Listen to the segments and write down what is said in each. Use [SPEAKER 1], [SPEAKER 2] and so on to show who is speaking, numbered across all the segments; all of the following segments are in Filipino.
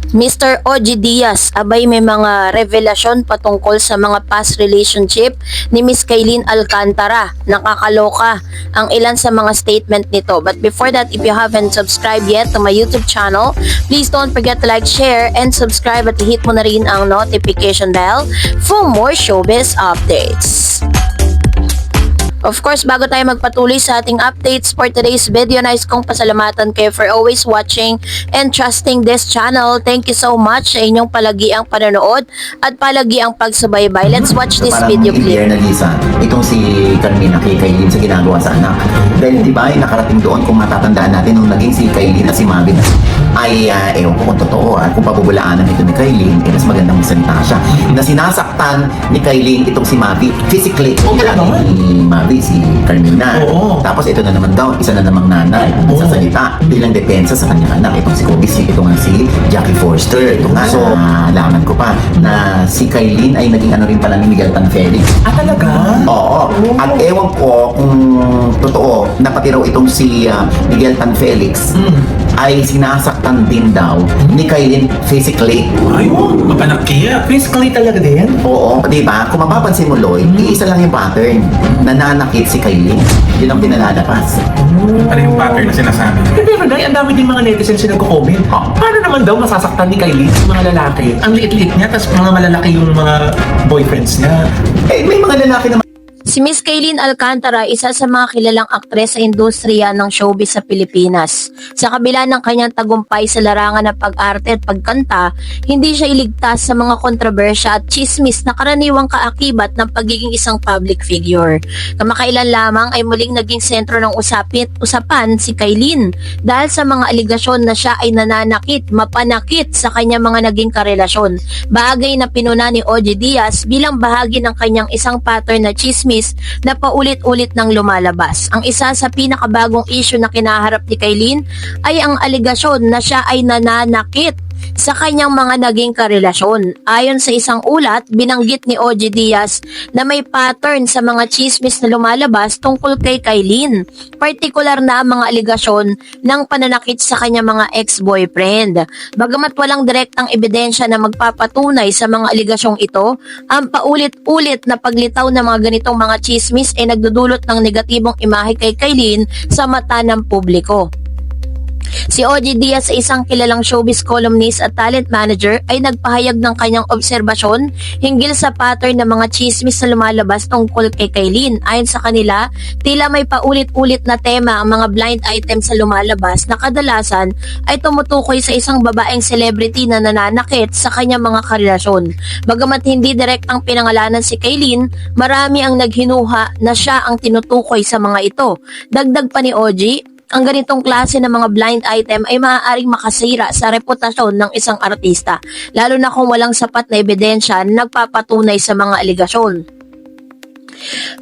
[SPEAKER 1] Mr. OG Diaz, abay may mga revelasyon patungkol sa mga past relationship ni Miss Kaylin Alcantara. Nakakaloka ang ilan sa mga statement nito. But before that, if you haven't subscribed yet to my YouTube channel, please don't forget to like, share, and subscribe at hit mo na rin ang notification bell for more showbiz updates. Of course, bago tayo magpatuloy sa ating updates for today's video, nais kong pasalamatan kayo for always watching and trusting this channel. Thank you so much sa inyong palagiang panonood at palagiang pagsubaybay. Let's watch this video clip.
[SPEAKER 2] Na Lisa, itong si Carmina kay Kaylin sa ginagawa sa anak. Dahil di ba ay nakarating doon, kung matatandaan natin, nung naging si Kaylin at si Mavi ay ewan ko kung totoo at kung pabubulaanan ito ni Kaylin, mas magandang salita siya na sinasaktan ni Kaylin itong si Mavi physically. Ni Mavi si Carmina. Tapos ito na naman daw, isa na namang nanay sa salita bilang depensa sa kanyang anak. Itong si Kobe, ito nga si Jackie Forster. Ito nga, so alaman ko pa na si Kaylin ay naging ano rin pala ni Miguel Tan Felix.
[SPEAKER 3] Ah, talaga?
[SPEAKER 2] Oo. At ewan ko kung totoo na pati raw itong si Miguel Tan Felix ay sinasaktan din daw ni Kaylin physically.
[SPEAKER 3] Ay, mapanakya. Physically talaga din?
[SPEAKER 2] Oo, di ba? Kung mapapansin mo, Lloyd, iisa lang yung pattern. Nananakit si Kaylin. Yun ang pinalalapas.
[SPEAKER 4] Ano yung pattern na sinasabi?
[SPEAKER 3] Pero Nay, ang dami din mga netizens na nagko-comment. Paano naman daw masasaktan ni Kaylin yung mga lalaki? Ang liit-liit niya, tapos mga malalaki yung mga boyfriends niya.
[SPEAKER 2] Eh, may mga lalaki naman.
[SPEAKER 1] Si Miss Kaylin Alcantara, isa sa mga kilalang aktres sa industriya ng showbiz sa Pilipinas. Sa kabila ng kanyang tagumpay sa larangan ng pag-arte at pagkanta, hindi siya iligtas sa mga kontrobersya at chismis na karaniwang kaakibat ng pagiging isang public figure. Kamakailan lamang ay muling naging sentro ng usapan si Kaylin dahil sa mga aligasyon na siya ay nananakit, mapanakit sa kanyang mga naging karelasyon. Bagay na pinuna ni OG Diaz bilang bahagi ng kanyang isang pattern na chismis na paulit-ulit nang lumalabas. Ang isa sa pinakabagong issue na kinaharap ni Kaylin ay ang aligasyon na siya ay nananakit sa kanyang mga naging karelasyon. Ayon sa isang ulat, binanggit ni OG Diaz na may pattern sa mga chismis na lumalabas tungkol kay Kaylin. Partikular na ang mga aligasyon ng pananakit sa kanyang mga ex-boyfriend. Bagamat walang direktang ebidensya na magpapatunay sa mga aligasyong ito, ang paulit-ulit na paglitaw ng mga ganitong mga chismis ay nagdudulot ng negatibong imahe kay Kaylin sa mata ng publiko. Si OG Diaz, isang kilalang showbiz columnist at talent manager, ay nagpahayag ng kanyang obserbasyon hinggil sa pattern ng mga chismis na lumalabas tungkol kay Kaylin. Ayon sa kanila, tila may paulit-ulit na tema ang mga blind items sa lumalabas na kadalasan ay tumutukoy sa isang babaeng celebrity na nananakit sa kanyang mga karelasyon. Bagamat hindi direktang pinangalanan si Kaylin, marami ang naghinuha na siya ang tinutukoy sa mga ito. Dagdag pa ni OG, ang ganitong klase ng mga blind item ay maaaring makasira sa reputasyon ng isang artista, lalo na kung walang sapat na ebidensya na nagpapatunay sa mga aligasyon.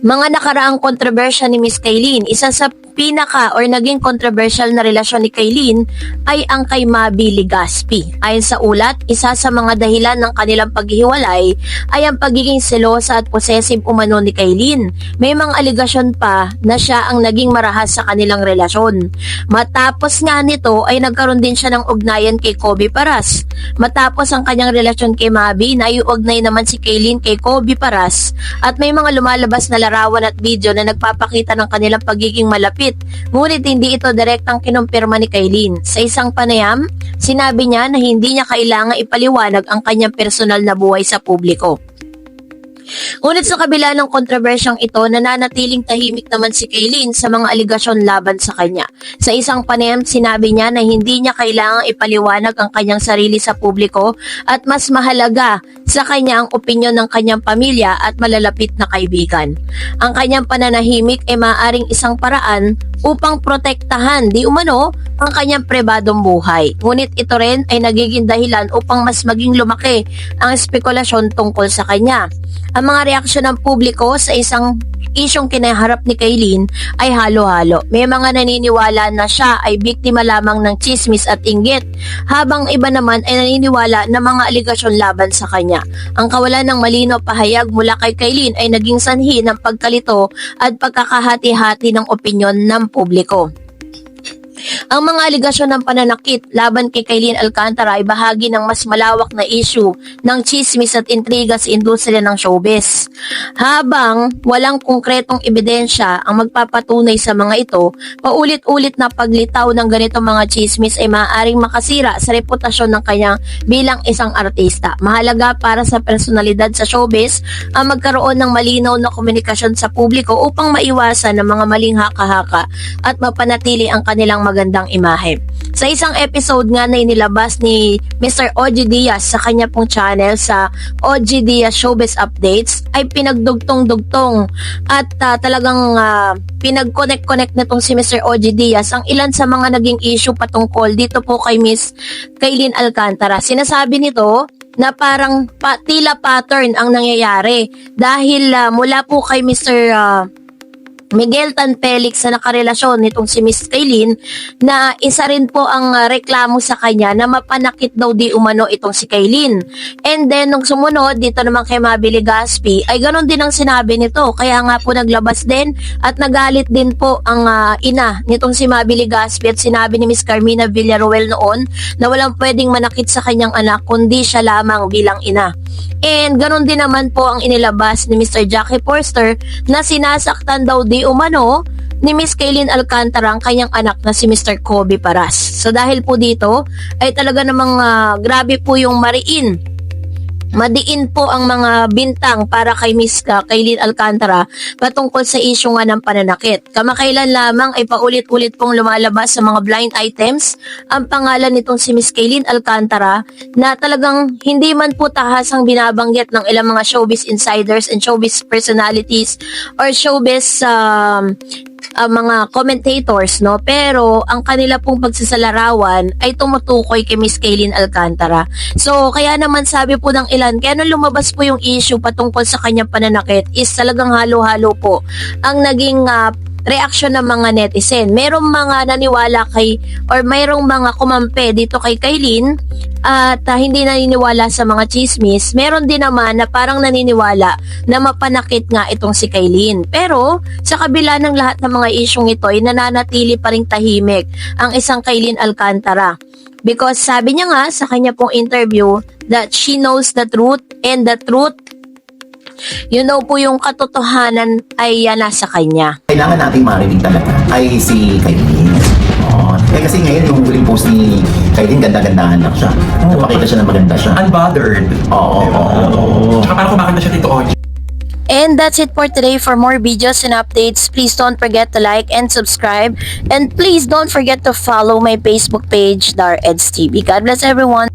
[SPEAKER 1] Mga nakaraang kontrobersya ni Miss Kaylin, isa sa naging controversial na relasyon ni Kaylin ay ang kay Mavi Legaspi. Ayon sa ulat, isa sa mga dahilan ng kanilang paghihiwalay ay ang pagiging selosa at possessive umano ni Kaylin. May mga aligasyon pa na siya ang naging marahas sa kanilang relasyon. Matapos nga nito ay nagkaroon din siya ng ugnayan kay Kobe Paras. Matapos ang kanyang relasyon kay Mavi, naiugnay naman si Kaylin kay Kobe Paras at may mga lumalabas na larawan at video na nagpapakita ng kanilang pagiging malapit. Ngunit hindi ito direktang kinumpirma ni Kaylin. Sa isang panayam, sinabi niya na hindi niya kailangang ipaliwanag ang kanyang personal na buhay sa publiko. Ngunit sa kabila ng kontrobersyang ito, nananatiling tahimik naman si Kaylin sa mga aligasyon laban sa kanya. Sa isang panayam, sinabi niya na hindi niya kailangang ipaliwanag ang kanyang sarili sa publiko at mas mahalaga sa kanya ang opinyon ng kanyang pamilya at malalapit na kaibigan. Ang kanyang pananahimik ay maaaring isang paraan upang protektahan di umano ang kanyang pribadong buhay. Ngunit ito rin ay nagiging dahilan upang mas maging lumaki ang espekulasyon tungkol sa kanya. Ang mga reaksyon ng publiko sa isang isyong kinaharap ni Kaylin ay halo-halo. May mga naniniwala na siya ay biktima lamang ng chismis at inggit, habang iba naman ay naniniwala na mga aligasyon laban sa kanya. Ang kawalan ng malinaw pahayag mula kay Kaylin ay naging sanhi ng pagkalito at pagkakahati-hati ng opinyon ng publiko. Ang mga aligasyon ng pananakit laban kay Kailin Alcantara ay bahagi ng mas malawak na issue ng chismis at intriga sa industriya ng showbiz. Habang walang konkretong ebidensya ang magpapatunay sa mga ito, paulit-ulit na paglitaw ng ganitong mga chismis ay maaaring makasira sa reputasyon ng kanyang bilang isang artista. Mahalaga para sa personalidad sa showbiz ang magkaroon ng malinaw na komunikasyon sa publiko upang maiwasan ng mga maling haka-haka at mapanatili ang kanilang magandang imahe. Sa isang episode nga na inilabas ni Mr. OG Diaz sa kanya pong channel sa OG Diaz Showbiz Updates ay pinagdugtong-dugtong at talagang pinag-connect nitong si Mr. OG Diaz ang ilan sa mga naging issue patungkol dito po kay Miss Kailin Alcantara. Sinasabi nito na parang tila pattern ang nangyayari dahil mula po kay Mr. Miguel Tan Felix na nakarelasyon nitong si Miss Kailin na isa rin po ang reklamo sa kanya na mapanakit daw di umano itong si Kailin. And then nung sumunod dito naman kay Mavi Legaspi ay ganon din ang sinabi nito, kaya nga po naglabas din at nagalit din po ang ina nitong si Mavi Legaspi at sinabi ni Miss Carmina Villaruel noon na walang pwedeng manakit sa kanyang anak kundi siya lamang bilang ina. And ganon din naman po ang inilabas ni Mr. Jackie Forster na sinasaktan daw di umano ni Miss Kailin Alcantara ang kanyang anak na si Mr. Kobe Paras. So dahil po dito ay talaga namang grabe po yung madiin po ang mga bintang para kay Miss Kailin Alcantara patungkol sa issue nga ng pananakit. Kamakailan lamang ay paulit-ulit pong lumalabas sa mga blind items ang pangalan nitong si Miss Kailin Alcantara na talagang hindi man po tahasang binabanggit ng ilang mga showbiz insiders and showbiz personalities or showbiz mga commentators, no? Pero ang kanila pong pagsasalarawan ay tumutukoy kay Miss Kailin Alcantara. So kaya naman sabi po ng ilan, kaya nung lumabas po yung issue patungkol sa kanyang pananakit is talagang halo-halo po ang naging reaksyon ng mga netizen. Merong mga naniwala kay or mayroong mga kumampe dito kay Kailin at hindi naniniwala sa mga chismis. Meron din naman na parang naniniwala na mapanakit nga itong si Kailin. Pero sa kabila ng lahat ng mga isyong ito ay nananatili pa ring tahimik ang isang Kailin Alcantara. Because sabi niya nga sa kanya pong interview that she knows the truth and the truth, you know po yung katotohanan ay nasa kanya.
[SPEAKER 2] Kailangan nating marinig talaga ay si Kailin. Kasi ngayon yung huling post ni Kailin, ganda-gandahan lang siya. Napakita siya na maganda siya.
[SPEAKER 3] Unbothered.
[SPEAKER 2] Oo.
[SPEAKER 3] Tsaka parang kumakanta siya Tito OG.
[SPEAKER 1] And that's it for today. For more videos and updates, please don't forget to like and subscribe. And please don't forget to follow my Facebook page, Dar Eds TV. God bless everyone.